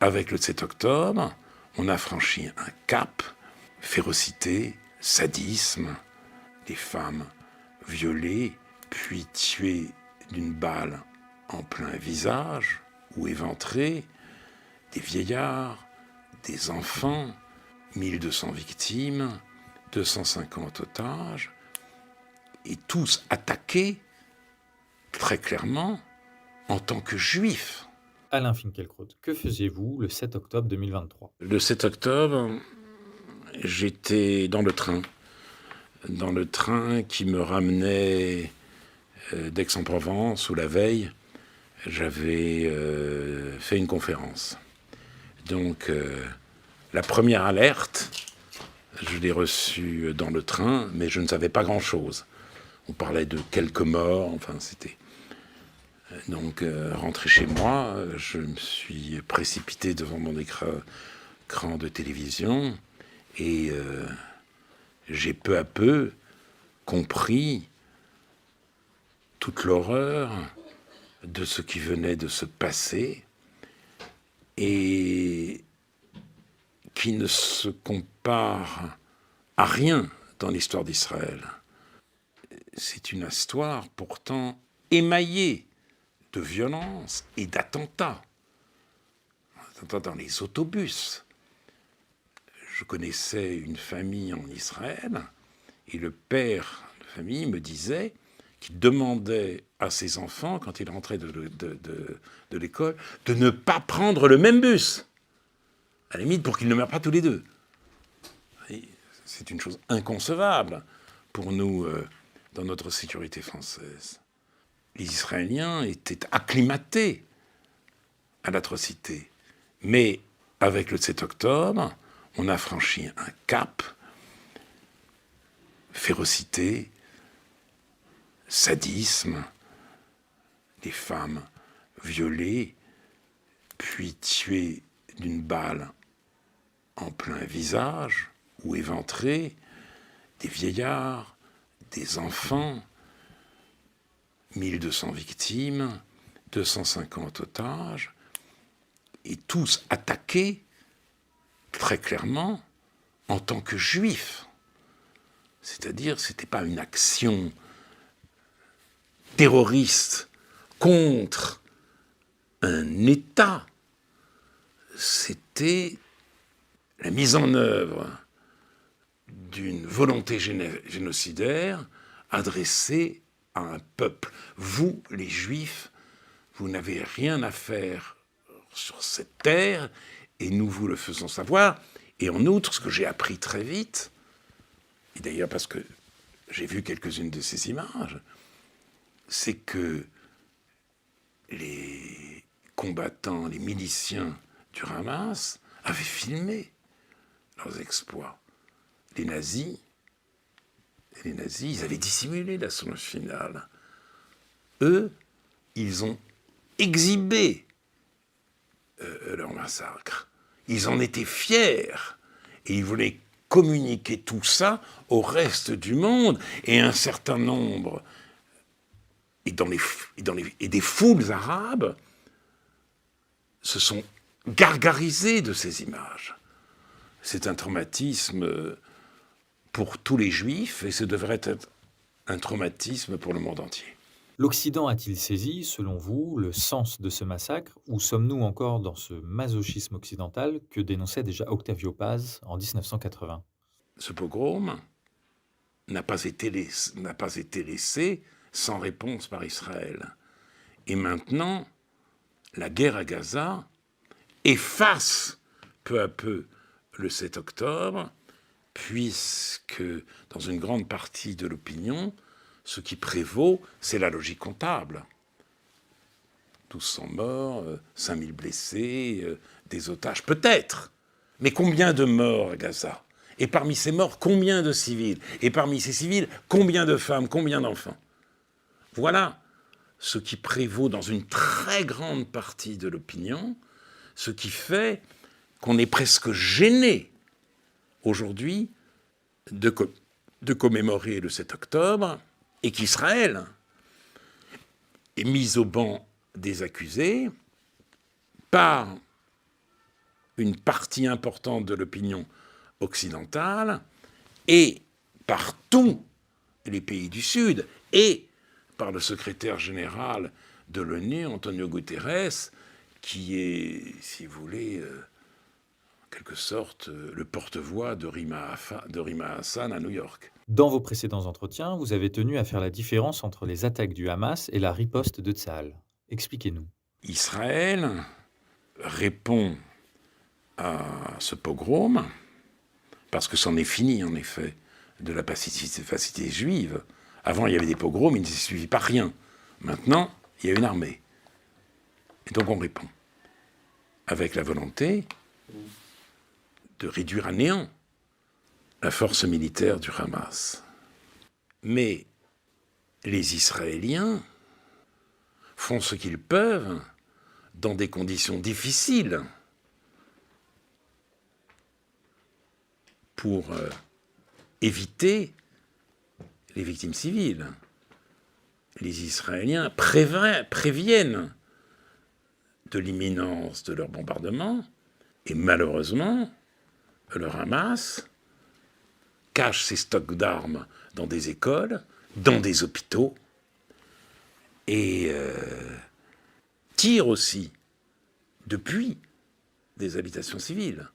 avec le 7 octobre, on a franchi un cap, férocité, sadisme, des femmes violées, puis tuées d'une balle en plein visage ou éventrées, des vieillards, des enfants, 1200 victimes, 250 otages, et tous attaqués, très clairement, en tant que juifs. Alain Finkielkraut, que faisiez-vous le 7 octobre 2023? Le 7 octobre, j'étais dans le train qui me ramenait d'Aix-en-Provence, où la veille, j'avais fait une conférence. Donc, la première alerte, je l'ai reçue dans le train, mais je ne savais pas grand-chose. On parlait de quelques morts, enfin, c'était... Donc, rentré chez moi, je me suis précipité devant mon écran de télévision et j'ai peu à peu compris toute l'horreur de ce qui venait de se passer et qui ne se compare à rien dans l'histoire d'Israël. C'est une histoire pourtant émaillée de violence et d'attentats. Attentats dans les autobus. Je connaissais une famille en Israël et le père de famille me disait qu'il demandait à ses enfants, quand ils rentraient de l'école, de ne pas prendre le même bus. À la limite, pour qu'ils ne meurent pas tous les deux. Et c'est une chose inconcevable pour nous dans notre sécurité française. Les Israéliens étaient acclimatés à l'atrocité. Mais avec le 7 octobre, on a franchi un cap, férocité, sadisme, des femmes violées, puis tuées d'une balle en plein visage ou éventrées, des vieillards, des enfants, 1200 victimes, 250 otages, et tous attaqués, très clairement, en tant que juifs. C'est-à-dire, ce n'était pas une action terroriste contre un État, c'était la mise en œuvre d'une volonté génocidaire adressée à un peuple. Vous, les Juifs, vous n'avez rien à faire sur cette terre, et nous vous le faisons savoir. Et en outre, ce que j'ai appris très vite, et d'ailleurs parce que j'ai vu quelques-unes de ces images, c'est que les combattants, les miliciens du Hamas avaient filmé leurs exploits. Les nazis, ils avaient dissimulé la sonde finale. Eux, ils ont exhibé leur massacre. Ils en étaient fiers. Et ils voulaient communiquer tout ça au reste du monde. Et un certain nombre, et des foules arabes, se sont gargarisés de ces images. C'est un traumatisme pour tous les juifs, et ce devrait être un traumatisme pour le monde entier. L'Occident a-t-il saisi, selon vous, le sens de ce massacre, ou sommes-nous encore dans ce masochisme occidental que dénonçait déjà Octavio Paz en 1980? Ce pogrom n'a pas été laissé sans réponse par Israël. Et maintenant, la guerre à Gaza efface peu à peu le 7 octobre, puisque dans une grande partie de l'opinion, ce qui prévaut, c'est la logique comptable. 1200 morts, 5000 blessés, des otages, peut-être. Mais combien de morts à Gaza? Et parmi ces morts, combien de civils? Et parmi ces civils, combien de femmes, combien d'enfants? Voilà ce qui prévaut dans une très grande partie de l'opinion, ce qui fait qu'on est presque gêné aujourd'hui de commémorer le 7 octobre et qu'Israël est mis au banc des accusés par une partie importante de l'opinion occidentale et par tous les pays du Sud et par le secrétaire général de l'ONU, Antonio Guterres, qui est, si vous voulez, en quelque sorte, le porte-voix de Rima Hassan à New York. Dans vos précédents entretiens, vous avez tenu à faire la différence entre les attaques du Hamas et la riposte de Tsahal. Expliquez-nous. Israël répond à ce pogrom, parce que c'en est fini, en effet, de la pacifité juive. Avant, il y avait des pogroms, il ne s'est suivi pas rien. Maintenant, il y a une armée. Et donc on répond, avec la volonté de réduire à néant la force militaire du Hamas. Mais les Israéliens font ce qu'ils peuvent dans des conditions difficiles pour éviter les victimes civiles. Les Israéliens préviennent de l'imminence de leur bombardement et malheureusement, le Hamas cache ses stocks d'armes dans des écoles, dans des hôpitaux et tire aussi depuis des habitations civiles.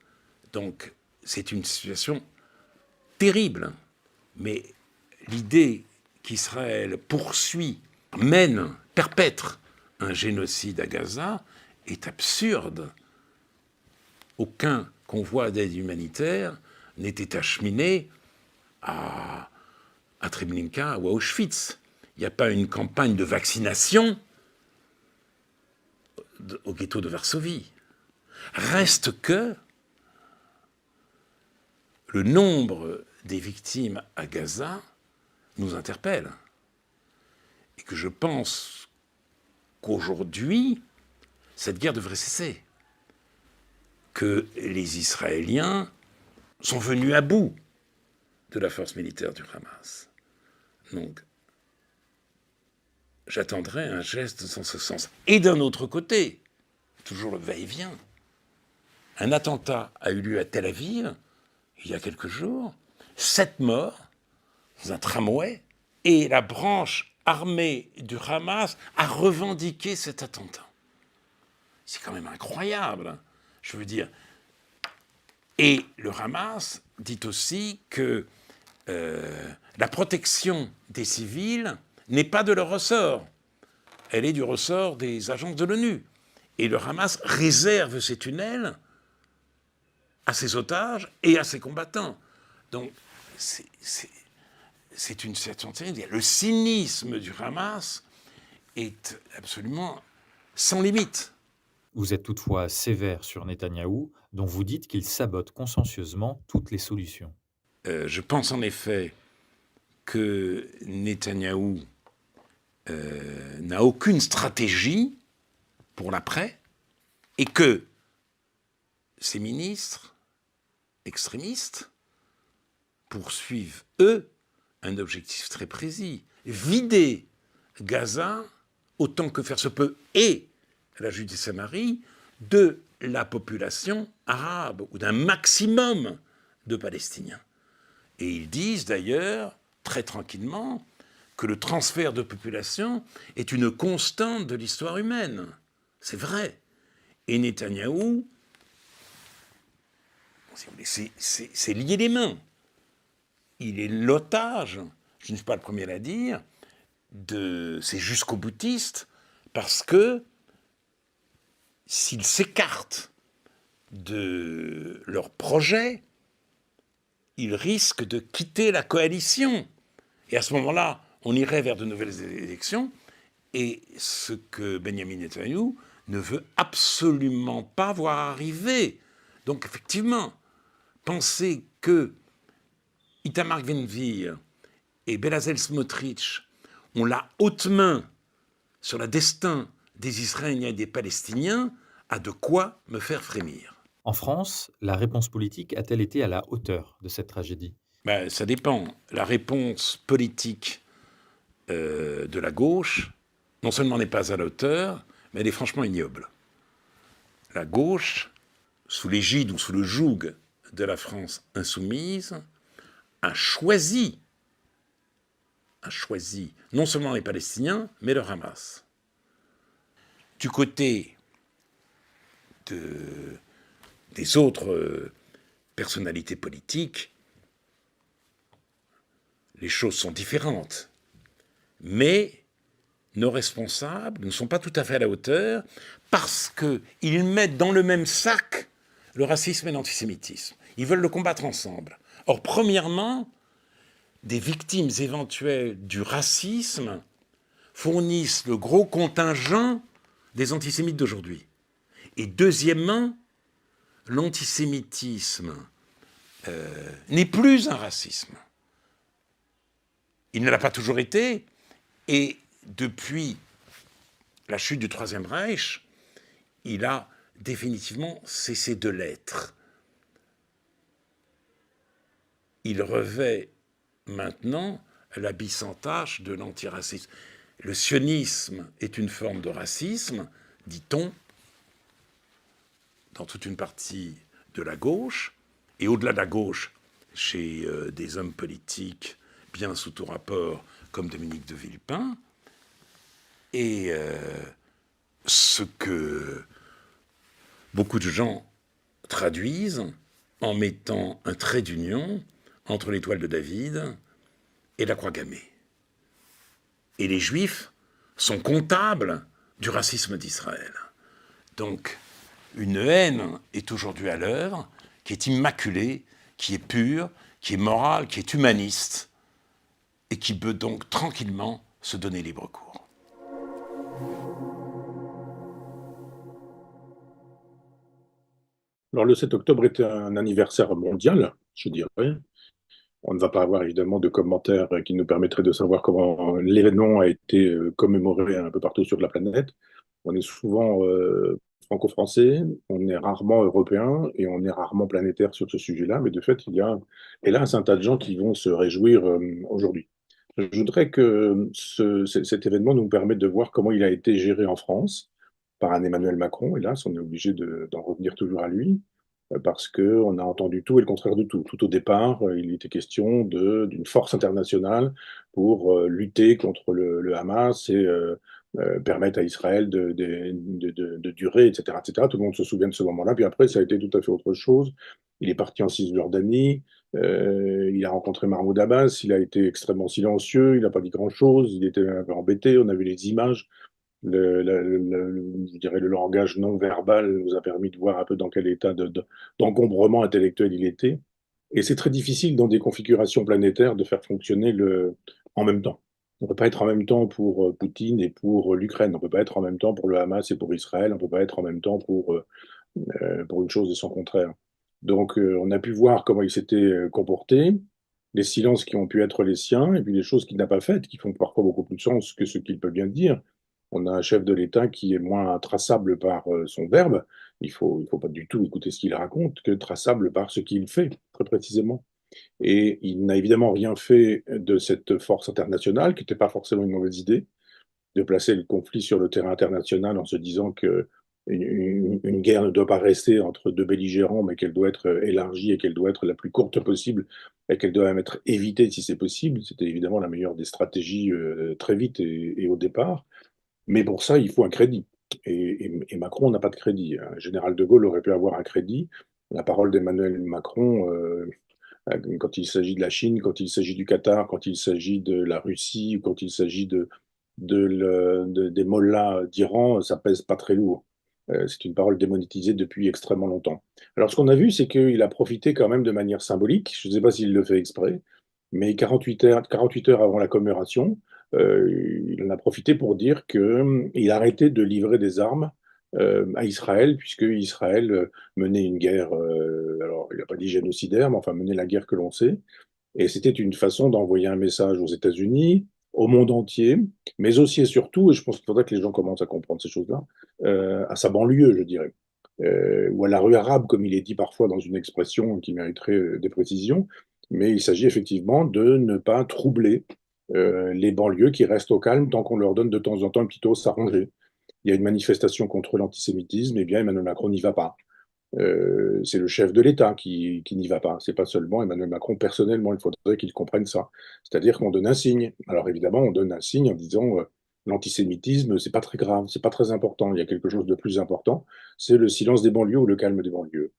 Donc c'est une situation terrible. Mais l'idée qu'Israël perpètre un génocide à Gaza est absurde. Aucun convoi d'aide humanitaire n'était acheminé à Treblinka ou à Auschwitz. Il n'y a pas une campagne de vaccination au ghetto de Varsovie. Reste que le nombre des victimes à Gaza nous interpelle. Et que je pense qu'aujourd'hui, cette guerre devrait cesser. Que les Israéliens sont venus à bout de la force militaire du Hamas. Donc, j'attendrai un geste dans ce sens. Et d'un autre côté, toujours le va-et-vient, un attentat a eu lieu à Tel Aviv, il y a quelques jours, 7 morts dans un tramway, et la branche armée du Hamas a revendiqué cet attentat. C'est quand même incroyable, je veux dire. Et le Hamas dit aussi que la protection des civils n'est pas de leur ressort. Elle est du ressort des agences de l'ONU. Et le Hamas réserve ses tunnels à ses otages et à ses combattants. Donc, c'est une situation terrible. Le cynisme du Hamas est absolument sans limite. Vous êtes toutefois sévère sur Netanyahou, dont vous dites qu'il sabote consciencieusement toutes les solutions. Je pense en effet que Netanyahou n'a aucune stratégie pour l'après et que ses ministres extrémistes poursuivent, eux, un objectif très précis. Vider Gaza autant que faire se peut et la Judée-Samarie de la population arabe ou d'un maximum de Palestiniens. Et ils disent d'ailleurs, très tranquillement, que le transfert de population est une constante de l'histoire humaine. C'est vrai. Et Netanyahou, c'est lier les mains. Il est l'otage, je ne suis pas le premier à la dire, de ces jusqu'au-boutistes, parce que s'ils s'écartent de leur projet, ils risquent de quitter la coalition. Et à ce moment-là, on irait vers de nouvelles élections. Et ce que Benjamin Netanyahou ne veut absolument pas voir arriver. Donc effectivement, penser que Itamar Ben-Gvir et Bezalel Smotrich ont la haute main sur le destin des Israéliens et des Palestiniens a de quoi me faire frémir. En France, la réponse politique a-t-elle été à la hauteur de cette tragédie ? Ça dépend. La réponse politique de la gauche, non seulement n'est pas à la hauteur, mais elle est franchement ignoble. La gauche sous l'égide ou sous le joug de la France insoumise, a choisi non seulement les Palestiniens, mais le Hamas. Du côté des autres personnalités politiques, les choses sont différentes. Mais nos responsables ne sont pas tout à fait à la hauteur parce qu'ils mettent dans le même sac le racisme et l'antisémitisme. Ils veulent le combattre ensemble. Or, premièrement, des victimes éventuelles du racisme fournissent le gros contingent des antisémites d'aujourd'hui. Et deuxièmement, l'antisémitisme n'est plus un racisme. Il ne l'a pas toujours été, et depuis la chute du Troisième Reich, il a définitivement cessé de l'être. Il revêt maintenant l'habit sans tache de l'antiracisme. Le sionisme est une forme de racisme, dit-on, dans toute une partie de la gauche, et au-delà de la gauche, chez des hommes politiques bien sous tout rapport, comme Dominique de Villepin, et ce que beaucoup de gens traduisent en mettant un trait d'union entre l'étoile de David et la croix gammée. Et les Juifs sont comptables du racisme d'Israël. Donc, une haine est aujourd'hui à l'œuvre, qui est immaculée, qui est pure, qui est morale, qui est humaniste, et qui peut donc tranquillement se donner libre cours. Alors le 7 octobre était un anniversaire mondial, je dirais. On ne va pas avoir évidemment de commentaires qui nous permettraient de savoir comment l'événement a été commémoré un peu partout sur la planète. On est souvent franco-français, on est rarement européen et on est rarement planétaire sur ce sujet-là, mais de fait, il y a hélas un tas de gens qui vont se réjouir aujourd'hui. Je voudrais que cet événement nous permette de voir comment il a été géré en France par un Emmanuel Macron. Hélas, on est obligé d'en revenir toujours à lui parce qu'on a entendu tout et le contraire de tout. Tout au départ, il était question d'une force internationale pour lutter contre le Hamas et permettre à Israël de durer, etc., etc. Tout le monde se souvient de ce moment-là. Puis après, ça a été tout à fait autre chose. Il est parti en Cisjordanie, il a rencontré Mahmoud Abbas, il a été extrêmement silencieux, il n'a pas dit grand-chose, il était un peu embêté, on a vu les images. Je dirais le langage non verbal nous a permis de voir un peu dans quel état d'encombrement intellectuel il était. Et c'est très difficile dans des configurations planétaires de faire fonctionner en même temps. On ne peut pas être en même temps pour Poutine et pour l'Ukraine. On ne peut pas être en même temps pour le Hamas et pour Israël. On ne peut pas être en même temps pour une chose et son contraire. Donc, on a pu voir comment il s'était comporté, les silences qui ont pu être les siens, et puis les choses qu'il n'a pas faites, qui font parfois beaucoup plus de sens que ce qu'il peut bien dire. On a un chef de l'État qui est moins traçable par son verbe. Il faut pas du tout écouter ce qu'il raconte que traçable par ce qu'il fait, très précisément. Et il n'a évidemment rien fait de cette force internationale, qui n'était pas forcément une mauvaise idée, de placer le conflit sur le terrain international en se disant que une guerre ne doit pas rester entre deux belligérants, mais qu'elle doit être élargie et qu'elle doit être la plus courte possible et qu'elle doit même être évitée si c'est possible. C'était évidemment la meilleure des stratégies très vite et au départ. Mais pour ça, il faut un crédit. Et Macron n'a pas de crédit. Un général de Gaulle aurait pu avoir un crédit. La parole d'Emmanuel Macron, quand il s'agit de la Chine, quand il s'agit du Qatar, quand il s'agit de la Russie, ou quand il s'agit des mollahs d'Iran, ça pèse pas très lourd. C'est une parole démonétisée depuis extrêmement longtemps. Alors, ce qu'on a vu, c'est qu'il a profité quand même de manière symbolique. Je ne sais pas s'il le fait exprès, mais 48 heures avant la commémoration, il en a profité pour dire qu'il arrêtait de livrer des armes à Israël, puisque Israël menait une guerre, alors il n'a pas dit génocidaire, mais enfin menait la guerre que l'on sait. Et c'était une façon d'envoyer un message aux États-Unis, au monde entier, mais aussi et surtout, et je pense qu'il faudrait que les gens commencent à comprendre ces choses-là, à sa banlieue, je dirais, ou à la rue arabe, comme il est dit parfois dans une expression qui mériterait des précisions. Mais il s'agit effectivement de ne pas troubler les banlieues qui restent au calme tant qu'on leur donne de temps en temps un petit os à ronger. Il y a une manifestation contre l'antisémitisme, eh bien Emmanuel Macron n'y va pas. c'est le chef de l'État qui n'y va pas. C'est pas seulement Emmanuel Macron personnellement, il faudrait qu'il comprenne ça. C'est-à-dire qu'on donne un signe. Alors évidemment, on donne un signe en disant l'antisémitisme, c'est pas très grave, c'est pas très important. Il y a quelque chose de plus important, c'est le silence des banlieues ou le calme des banlieues.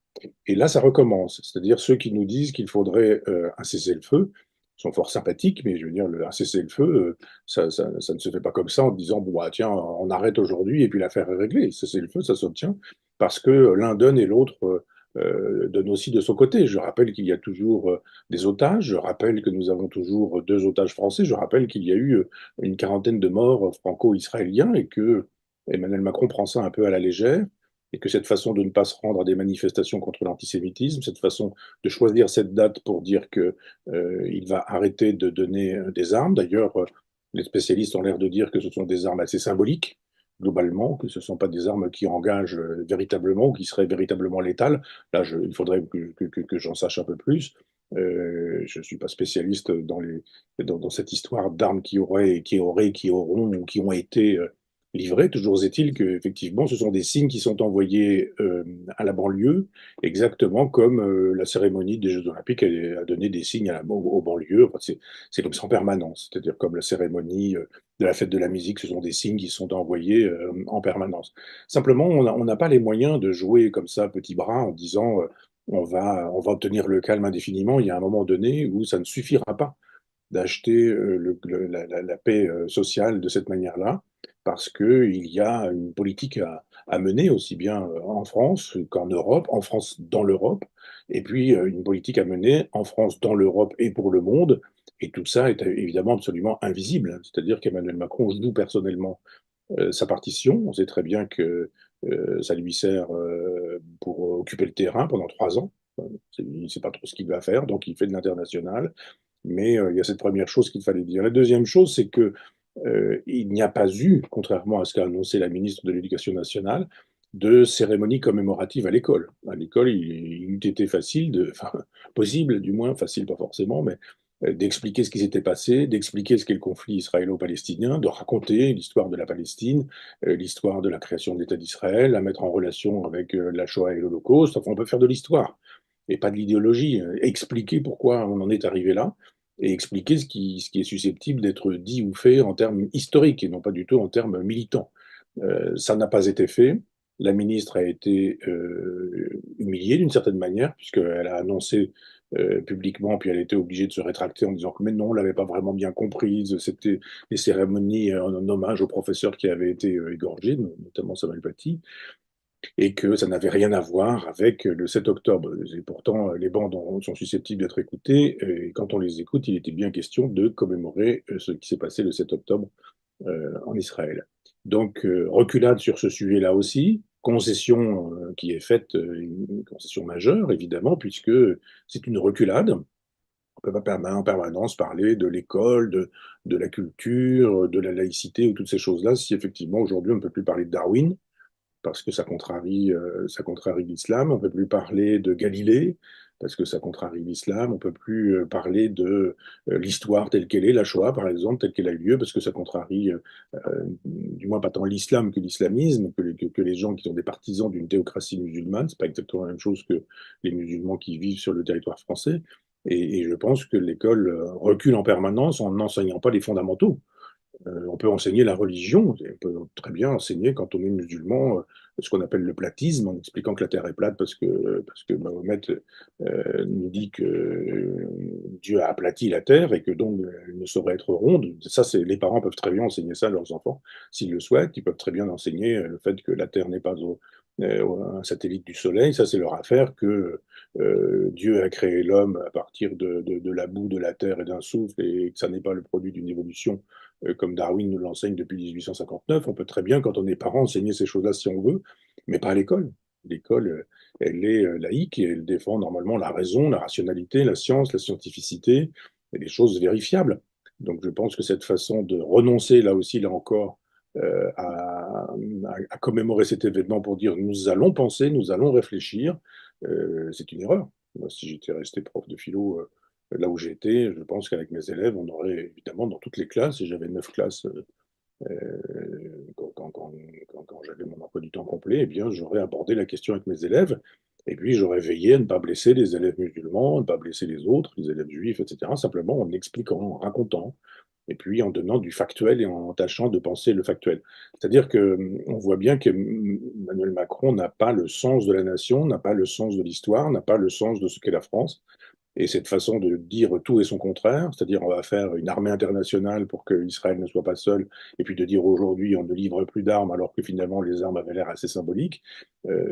Et là, ça recommence. C'est-à-dire ceux qui nous disent qu'il faudrait un cessez-le-feu sont fort sympathiques, mais je veux dire, un cessez-le-feu, ça ne se fait pas comme ça en disant, bon, bah, tiens, on arrête aujourd'hui et puis l'affaire est réglée. Cessez-le-feu, ça s'obtient parce que l'un donne et l'autre donne aussi de son côté. Je rappelle qu'il y a toujours des otages, je rappelle que nous avons toujours 2 otages français, je rappelle qu'il y a eu une quarantaine de morts franco-israéliens et que Emmanuel Macron prend ça un peu à la légère et que cette façon de ne pas se rendre à des manifestations contre l'antisémitisme, cette façon de choisir cette date pour dire que il va arrêter de donner des armes. D'ailleurs, les spécialistes ont l'air de dire que ce sont des armes assez symboliques, globalement, que ce ne sont pas des armes qui engagent véritablement ou qui seraient véritablement létales. Là, il faudrait que j'en sache un peu plus. Je ne suis pas spécialiste dans cette histoire d'armes qui auront ou qui ont été livrées. Toujours est-il qu'effectivement, ce sont des signes qui sont envoyés à la banlieue, exactement comme la cérémonie des Jeux Olympiques a donné des signes aux banlieues. Enfin, c'est comme ça en permanence. C'est-à-dire comme la cérémonie de la fête de la musique, ce sont des signes qui sont envoyés en permanence. Simplement, on n'a pas les moyens de jouer comme ça, petit bras, en disant on va obtenir le calme indéfiniment. Il y a un moment donné où ça ne suffira pas d'acheter la paix sociale de cette manière-là, parce qu'il y a une politique à mener aussi bien en France qu'en Europe, en France dans l'Europe, et puis une politique à mener en France dans l'Europe et pour le monde. Et tout ça est évidemment absolument invisible. C'est-à-dire qu'Emmanuel Macron joue personnellement sa partition. On sait très bien que ça lui sert pour occuper le terrain pendant 3 ans. Il ne sait pas trop ce qu'il va faire, donc il fait de l'international. Mais il y a cette première chose qu'il fallait dire. La deuxième chose, c'est que il n'y a pas eu, contrairement à ce qu'a annoncé la ministre de l'Éducation nationale, de cérémonie commémorative à l'école. À l'école, il eût été facile, enfin possible du moins, facile pas forcément, mais d'expliquer ce qui s'était passé, d'expliquer ce qu'est le conflit israélo-palestinien, de raconter l'histoire de la Palestine, l'histoire de la création de l'État d'Israël, la mettre en relation avec la Shoah et l'Holocauste. Enfin, on peut faire de l'histoire et pas de l'idéologie. Expliquer pourquoi on en est arrivé là et expliquer ce qui est susceptible d'être dit ou fait en termes historiques et non pas du tout en termes militants. Ça n'a pas été fait. La ministre a été humiliée d'une certaine manière, puisqu'elle a annoncé publiquement, puis elle a été obligée de se rétracter en disant que mais non, on l'avait pas vraiment bien comprise, c'était des cérémonies en hommage au professeur qui avait été égorgé, notamment Samuel Paty, et que ça n'avait rien à voir avec le 7 octobre. Et pourtant, les bandes sont susceptibles d'être écoutées, et quand on les écoute, il était bien question de commémorer ce qui s'est passé le 7 octobre en Israël. Donc, reculade sur ce sujet-là aussi, concession qui est faite, une concession majeure, évidemment, puisque c'est une reculade. On ne peut pas en permanence parler de l'école, de la culture, de la laïcité ou toutes ces choses-là, si effectivement aujourd'hui on ne peut plus parler de Darwin, parce que ça contrarie l'islam. On ne peut plus parler de Galilée, parce que ça contrarie l'islam. On ne peut plus parler de l'histoire telle qu'elle est, la Shoah par exemple, telle qu'elle a eu lieu, parce que ça contrarie, du moins pas tant l'islam que l'islamisme, que les gens qui sont des partisans d'une théocratie musulmane. C'est pas exactement la même chose que les musulmans qui vivent sur le territoire français. Et je pense que l'école recule en permanence en n'enseignant pas les fondamentaux. On peut enseigner la religion, on peut très bien enseigner quand on est musulman ce qu'on appelle le platisme, en expliquant que la Terre est plate parce que Mahomet nous dit que Dieu a aplati la Terre et que donc elle ne saurait être ronde. Ça, les parents peuvent très bien enseigner ça à leurs enfants s'ils le souhaitent. Ils peuvent très bien enseigner le fait que la Terre n'est pas un satellite du Soleil. Ça, c'est leur affaire, que Dieu a créé l'homme à partir de la boue de la Terre et d'un souffle et que ça n'est pas le produit d'une évolution comme Darwin nous l'enseigne depuis 1859. On peut très bien, quand on est parent, enseigner ces choses-là si on veut, mais pas à l'école. L'école, elle est laïque et elle défend normalement la raison, la rationalité, la science, la scientificité et les choses vérifiables. Donc je pense que cette façon de renoncer, là aussi, là encore, à commémorer cet événement pour dire nous allons penser, nous allons réfléchir, c'est une erreur. Moi, si j'étais resté prof de philo là où j'étais, je pense qu'avec mes élèves, on aurait évidemment dans toutes les classes, et j'avais 9 classes quand j'avais mon emploi du temps complet, eh bien, j'aurais abordé la question avec mes élèves Et puis j'aurais veillé à ne pas blesser les élèves musulmans, à ne pas blesser les autres, les élèves juifs, etc., simplement en expliquant, en racontant, et puis en donnant du factuel et en tâchant de penser le factuel. C'est-à-dire que on voit bien que Emmanuel Macron n'a pas le sens de la nation, n'a pas le sens de l'histoire, n'a pas le sens de ce qu'est la France. Et cette façon de dire tout et son contraire, c'est-à-dire on va faire une armée internationale pour qu'Israël ne soit pas seul, et puis de dire aujourd'hui on ne livre plus d'armes alors que finalement les armes avaient l'air assez symboliques,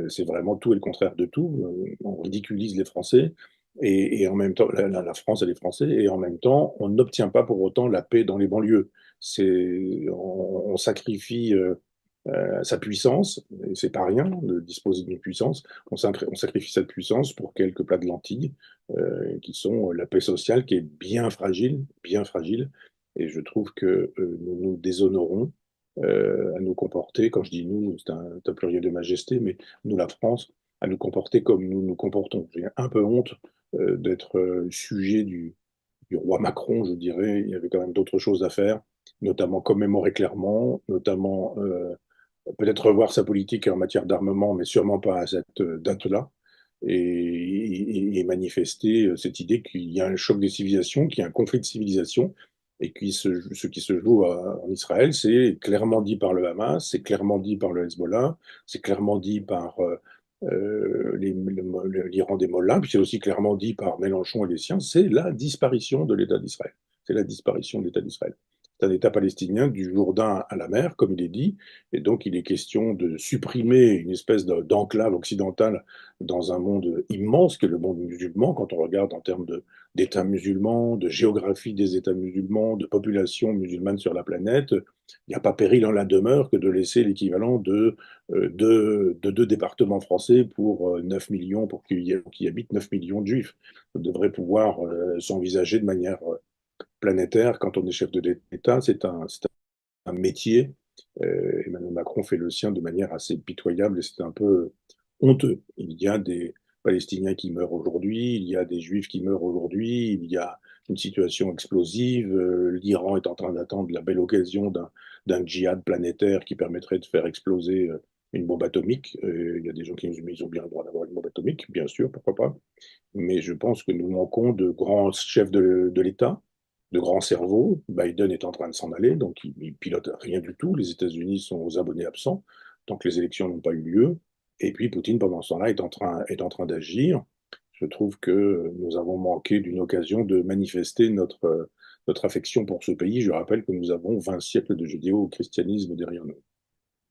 c'est vraiment tout et le contraire de tout. On ridiculise les Français, et en même temps, la France et les Français, et en même temps, on n'obtient pas pour autant la paix dans les banlieues. On sacrifie sa puissance, et c'est pas rien de disposer d'une puissance, on sacrifie cette puissance pour quelques plats de lentilles, qui sont la paix sociale qui est bien fragile, et je trouve que nous nous déshonorons à nous comporter, quand je dis nous, c'est un pluriel de majesté, mais nous, la France, à nous comporter comme nous nous comportons. J'ai un peu honte d'être sujet du roi Macron, je dirais. Il y avait quand même d'autres choses à faire, notamment commémorer clairement, notamment peut-être revoir sa politique en matière d'armement, mais sûrement pas à cette date-là, et manifester cette idée qu'il y a un choc des civilisations, qu'il y a un conflit de civilisation, et que ce qui se joue en Israël, c'est clairement dit par le Hamas, c'est clairement dit par le Hezbollah, c'est clairement dit par l'Iran des Mollahs, puis c'est aussi clairement dit par Mélenchon et les siens, c'est la disparition de l'État d'Israël. C'est la disparition de l'État d'Israël. C'est un État palestinien du Jourdain à la mer, comme il est dit, et donc il est question de supprimer une espèce d'enclave occidentale dans un monde immense qu'est le monde musulman, quand on regarde en termes d'États musulmans, de géographie des États musulmans, de population musulmane sur la planète. Il n'y a pas péril en la demeure que de laisser l'équivalent de deux départements français pour 9 millions, pour qu'il y habite 9 millions de juifs. Ça devrait pouvoir s'envisager de manière planétaire quand on est chef de l'État. C'est un métier. Emmanuel Macron fait le sien de manière assez pitoyable, et c'est un peu honteux. Il y a des Palestiniens qui meurent aujourd'hui, il y a des Juifs qui meurent aujourd'hui, il y a une situation explosive. L'Iran est en train d'attendre la belle occasion d'un djihad planétaire qui permettrait de faire exploser une bombe atomique. Il y a des gens qui nous disent mais ils ont bien le droit d'avoir une bombe atomique, bien sûr, pourquoi pas. Mais je pense que nous manquons de grands chefs de l'État, de grands cerveaux. Biden est en train de s'en aller, donc il pilote rien du tout. Les États-Unis sont aux abonnés absents tant que les élections n'ont pas eu lieu. Et puis Poutine, pendant ce temps-là, est en train d'agir. Je trouve que nous avons manqué d'une occasion de manifester notre affection pour ce pays. Je rappelle que nous avons 20 siècles de judéo-christianisme derrière nous.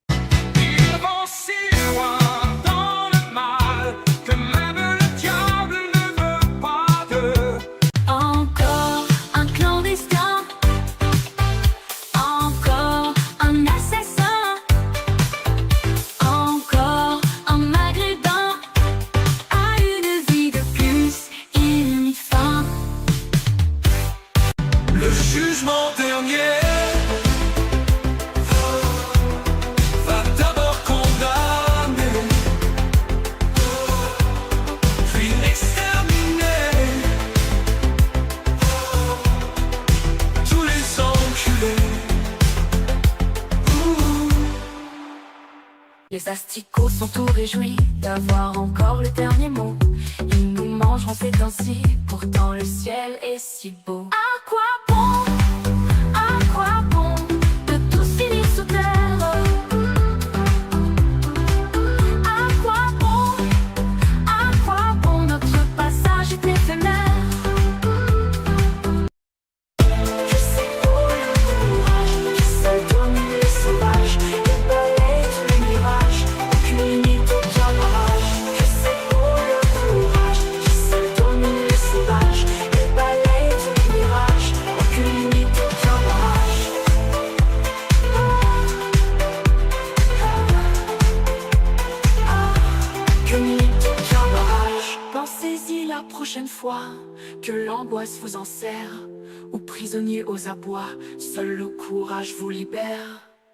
Ils vont si loin dans le mal que même le diable ne veut pas d'eux. Encore un clandestin, encore un assassin, encore un maghrébin a une vie de plus, il mit fin. Le jugement dernier va d'abord condamner, puis exterminer tous les enculés. Les asticots sont tout réjouis d'avoir encore le dernier mot. Ils nous mangeront ces temps-ci, pourtant le ciel est si beau. À quoi bon? À quoi bon de tous finir sous terre? À quoi bon? À quoi bon notre passage est éphémère? Je sais pour le courage qui seul domine les sauvages et balaye tous les mirages, aucune limite, aucun barrage. Je sais pour le courage qui seul domine les sauvages et balaye tous les mirages, aucune limite, aucun barrage. Aucune limite, aucun barrage. Pensez-y la prochaine fois que l'angoisse vous enserre, ou prisonnier aux abois, seul le courage vous libère.